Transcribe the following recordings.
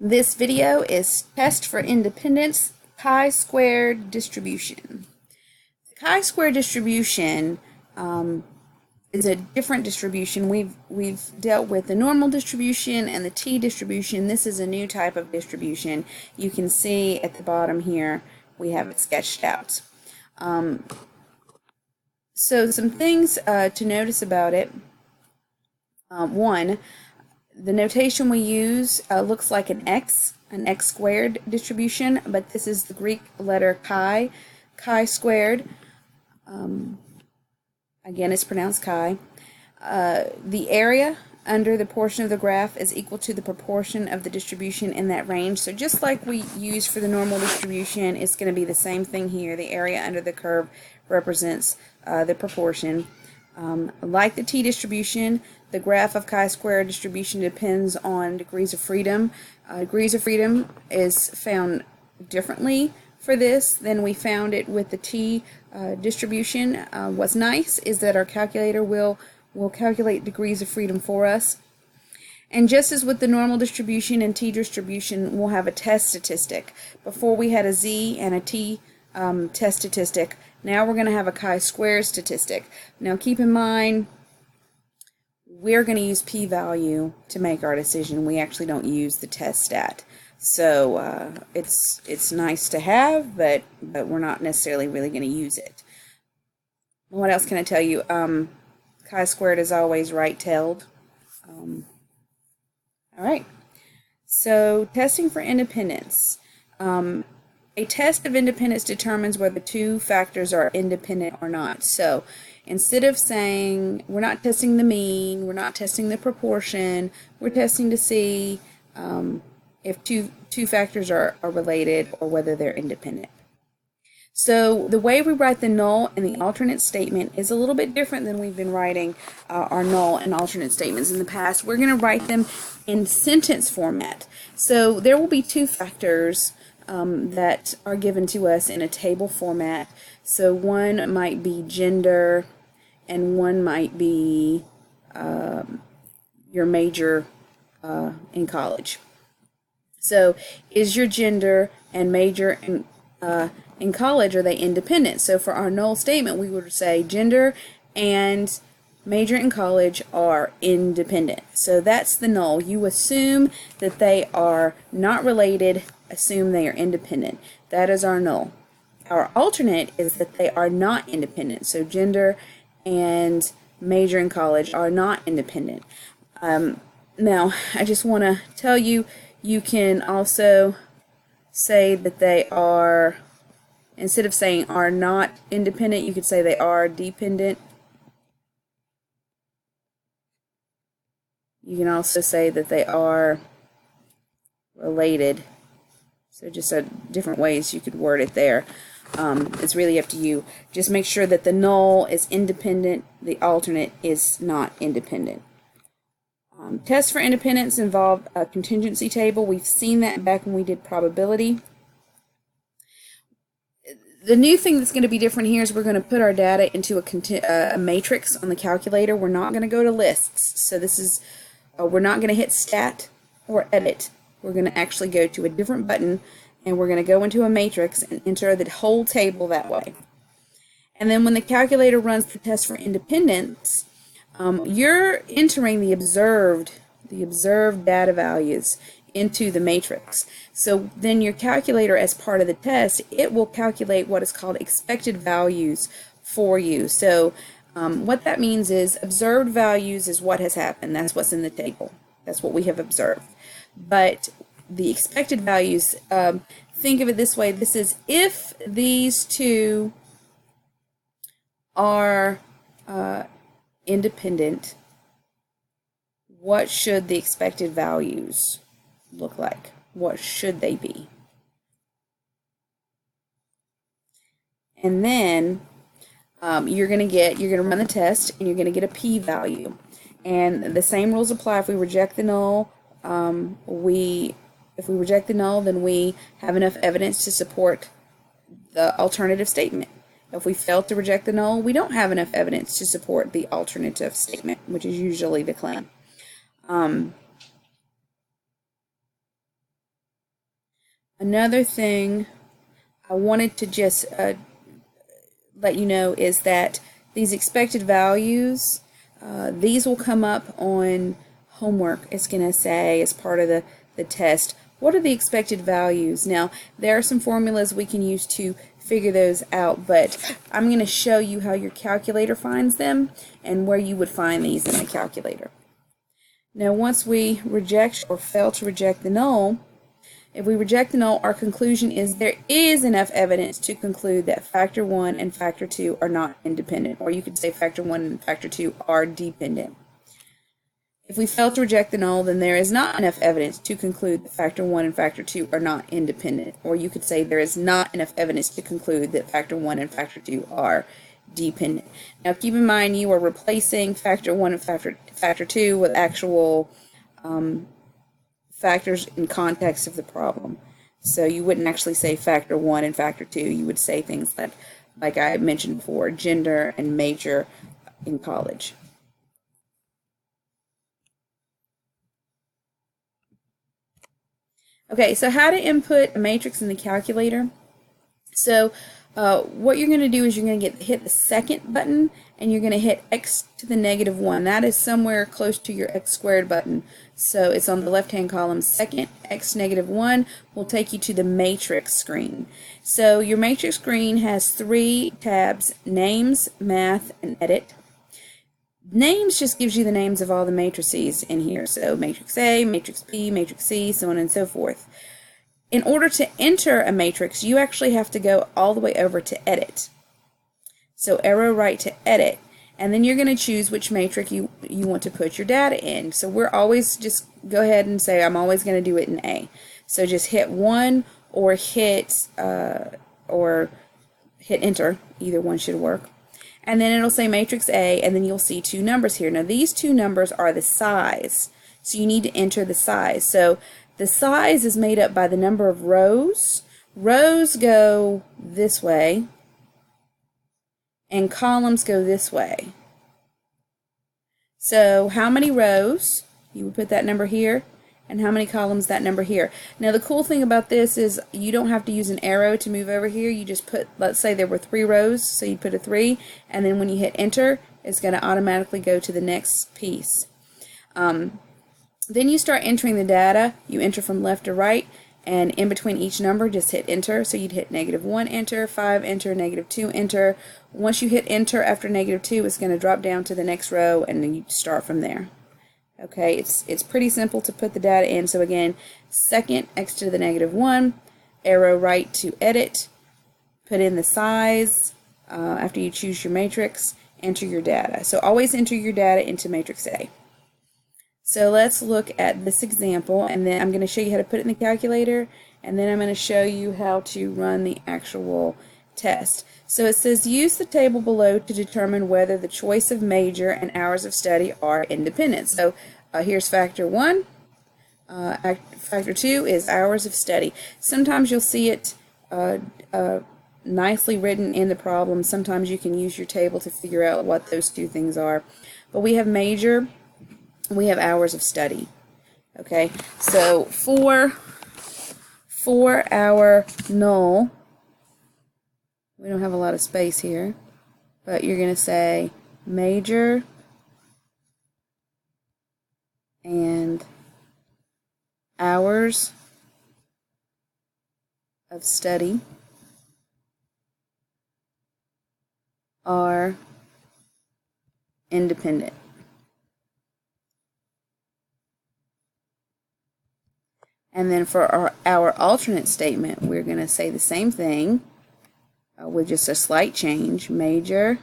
This video is Test for Independence chi-squared distribution. The chi-square distribution is a different distribution. We've dealt with the normal distribution and the t-distribution. This is a new type of distribution. You can see at the bottom here we have it sketched out. So some things to notice about it. One, the notation we use looks like an x squared distribution, but this is the Greek letter chi squared. Again, it's pronounced chi. The area under the portion of the graph is equal to the proportion of the distribution in that range. So just like we use for the normal distribution, it's going to be the same thing here. The area under the curve represents the proportion. Like the t-distribution, the graph of chi-square distribution depends on degrees of freedom. Degrees of freedom is found differently for this than we found it with the t distribution. What's nice is that our calculator will calculate degrees of freedom for us. And just as with the normal distribution and t distribution, we'll have a test statistic. Before we had a z and a t test statistic. Now we're going to have a chi-square statistic. Now keep in mind, we're going to use p-value to make our decision. We actually don't use the test stat. So it's nice to have, but we're not necessarily really going to use it. What else can I tell you? Chi-squared is always right-tailed. All right. So testing for independence. A test of independence determines whether two factors are independent or not. So instead of saying we're not testing the mean, we're not testing the proportion, we're testing to see if two factors are related or whether they're independent. So the way we write the null and the alternate statement is a little bit different than we've been writing our null and alternate statements in the past. We're going to write them in sentence format. So there will be two factors that are given to us in a table format. So one might be gender and one might be your major in college. So is your gender and major in college, are they independent? So for our null statement, we would say gender and major in college are independent. So that's the null. You assume that they are not related, assume they are independent. That is our null. Our alternate is that they are not independent. So gender and major in college are not independent. Now, I just want to tell you, you can also say that they are, instead of saying are not independent, you could say they are dependent. You can also say that they are related. So just different ways you could word it there. It's really up to you. Just make sure that the null is independent, the alternate is not independent. Tests for independence involve a contingency table. We've seen that back when we did probability. The new thing that's going to be different here is we're going to put our data into a matrix on the calculator. We're not going to go to lists. So this is, we're not going to hit stat or edit. We're going to actually go to a different button and we're going to go into a matrix and enter the whole table that way. And then when the calculator runs the test for independence, you're entering the observed data values into the matrix. So then your calculator, as part of the test, it will calculate what is called expected values for you. So what that means is observed values is what has happened. That's what's in the table. That's what we have observed. But the expected values, think of it this way. This is if these two are independent, what should the expected values look like? What should they be? And then you're going to run the test and you're going to get a p-value. And the same rules apply if we reject the null. If we reject the null, then we have enough evidence to support the alternative statement. If we fail to reject the null, we don't have enough evidence to support the alternative statement, which is usually the claim. Another thing I wanted to just let you know is that these expected values, these will come up on homework. It's going to say as part of the test, what are the expected values? Now, there are some formulas we can use to figure those out, but I'm going to show you how your calculator finds them and where you would find these in the calculator. Now, once we reject or fail to reject the null, if we reject the null, our conclusion is there is enough evidence to conclude that factor 1 and factor 2 are not independent, or you could say factor 1 and factor 2 are dependent. If we fail to reject the null, then there is not enough evidence to conclude that factor 1 and factor 2 are not independent, or you could say there is not enough evidence to conclude that factor 1 and factor 2 are dependent. Now keep in mind you are replacing factor 1 and factor 2 with actual factors in context of the problem. So you wouldn't actually say factor 1 and factor 2. You would say things like I mentioned before, gender and major in college. Okay, so how to input a matrix in the calculator. So what you're going to do is you're going to hit the second button and you're going to hit x to the negative 1. That is somewhere close to your x squared button. So it's on the left hand column. Second, x negative 1 will take you to the matrix screen. So your matrix screen has 3 tabs: names, math, and edit. Names just gives you the names of all the matrices in here. So matrix A, matrix B, matrix C, so on and so forth. In order to enter a matrix, you actually have to go all the way over to edit. So arrow right to edit, and then you're going to choose which matrix you want to put your data in. So we're always just go ahead and say I'm always going to do it in A. So just hit 1 or hit enter. Either one should work. And then it'll say matrix A, and then you'll see 2 numbers here. Now these 2 numbers are the size, so you need to enter the size. So the size is made up by the number of rows. Rows go this way, and columns go this way. So how many rows? You would put that number here, and how many columns? That number here. Now the cool thing about this is you don't have to use an arrow to move over here. You just put, let's say there were 3 rows, so you put a 3, and then when you hit enter, it's going to automatically go to the next piece. Then you start entering the data. You enter from left to right, and in between each number just hit enter. So you'd hit -1 enter, 5 enter, -2 enter. Once you hit enter after -2, it's going to drop down to the next row, and then you start from there. Okay, it's pretty simple to put the data in. So again, second, x to the -1, arrow right to edit, put in the size after you choose your matrix, enter your data. So always enter your data into matrix A. So let's look at this example, and then I'm going to show you how to put it in the calculator, and then I'm going to show you how to run the actual test. So it says use the table below to determine whether the choice of major and hours of study are independent. So here's factor 1. Factor 2 is hours of study. Sometimes you'll see it nicely written in the problem. Sometimes you can use your table to figure out what those 2 things are. But we have major, we have hours of study. Okay, so for our null, we don't have a lot of space here, but you're going to say major and hours of study are independent. And then for our alternate statement, we're going to say the same thing with just a slight change. Major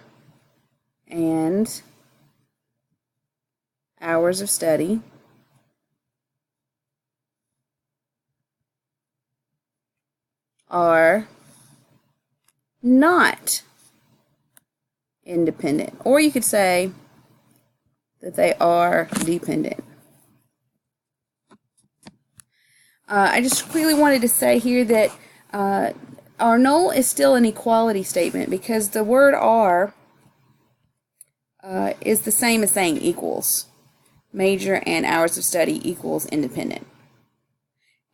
and hours of study are not independent. Or you could say that they are dependent. I just quickly wanted to say here that our null is still an equality statement because the word are is the same as saying equals. Major and hours of study equals independent.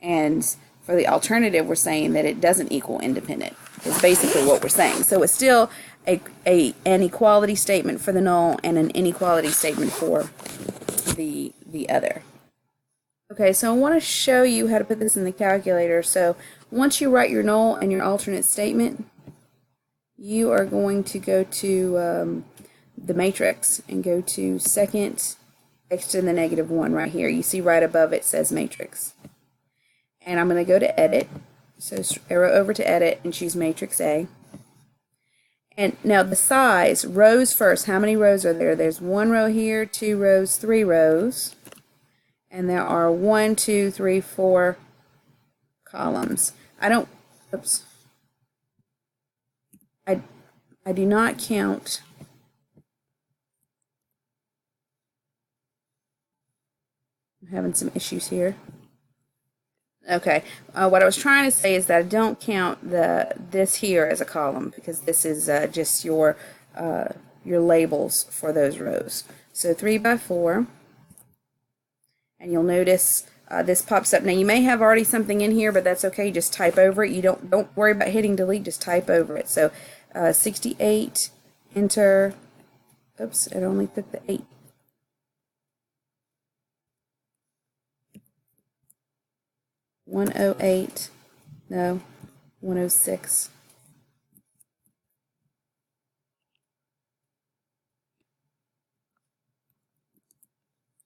And for the alternative, we're saying that it doesn't equal independent. Is basically what we're saying. So it's still an equality statement for the null and an inequality statement for the other. Okay, so I want to show you how to put this in the calculator. So once you write your null and your alternate statement, you are going to go to the matrix and go to second x to the negative 1 right here. You see right above it says matrix. And I'm going to go to edit. So arrow over to edit and choose matrix A. And now the size, rows first. How many rows are there? There's 1 row here, 2 rows, 3 rows. And there are 1, 2, 3, 4 columns. I do not count. I'm having some issues here. Okay, what I was trying to say is that I don't count this here as a column because this is just your labels for those rows. So 3 by 4. And you'll notice this pops up. Now you may have already something in here, but that's okay. Just type over it. You don't worry about hitting delete. Just type over it. So 68. Enter. Oops, it only took the 8. $108. No, $106.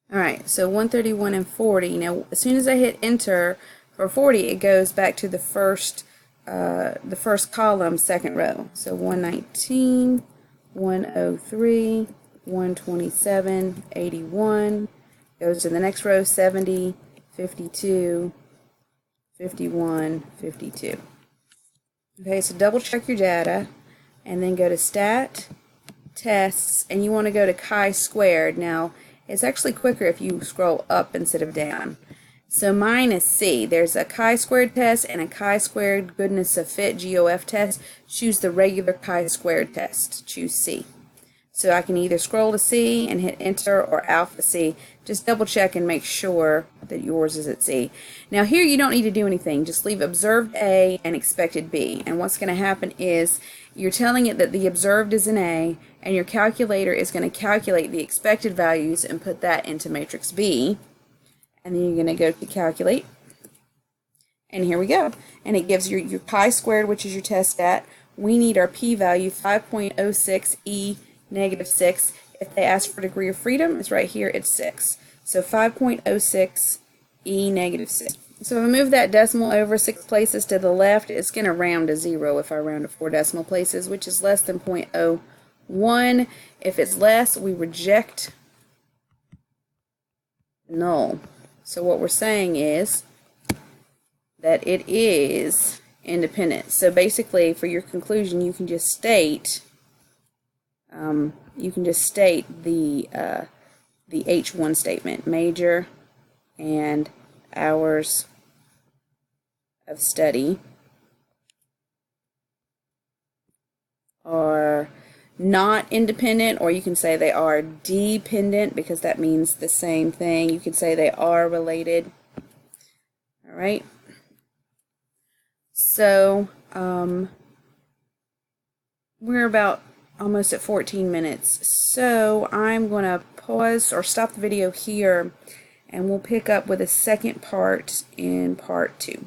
Alright, so 131 and 40. Now, as soon as I hit enter for 40, it goes back to the first column, second row. So 119, 103, 127, 81. Goes to the next row, 70, 52, 51, 52. Okay, so double check your data, and then go to stat, tests, and you want to go to chi-squared. Now, it's actually quicker if you scroll up instead of down. So mine is C. There's a chi-squared test and a chi-squared goodness of fit, GOF test. Choose the regular chi-squared test. Choose C. So I can either scroll to C and hit enter or alpha C. Just double check and make sure that yours is at C. Now here you don't need to do anything. Just leave observed A and expected B. And what's going to happen is you're telling it that the observed is an A, and your calculator is going to calculate the expected values and put that into matrix B. And then you're going to go to calculate. And here we go. And it gives your chi-squared, which is your test stat. We need our p-value, 5.06 e negative 6. If they ask for degree of freedom, it's right here, it's 6. So 5.06 e negative 6. So if I move that decimal over 6 places to the left, it's going to round to 0 if I round to 4 decimal places, which is less than 0.01. If it's less, we reject null. So what we're saying is that it is independent. So basically, for your conclusion, you can just state the H1 statement: major and hours of study are not independent, or you can say they are dependent, because that means the same thing. You could say they are related. All right. So we're about almost at 14 minutes. So I'm going to pause or stop the video here, and we'll pick up with a second part in part 2.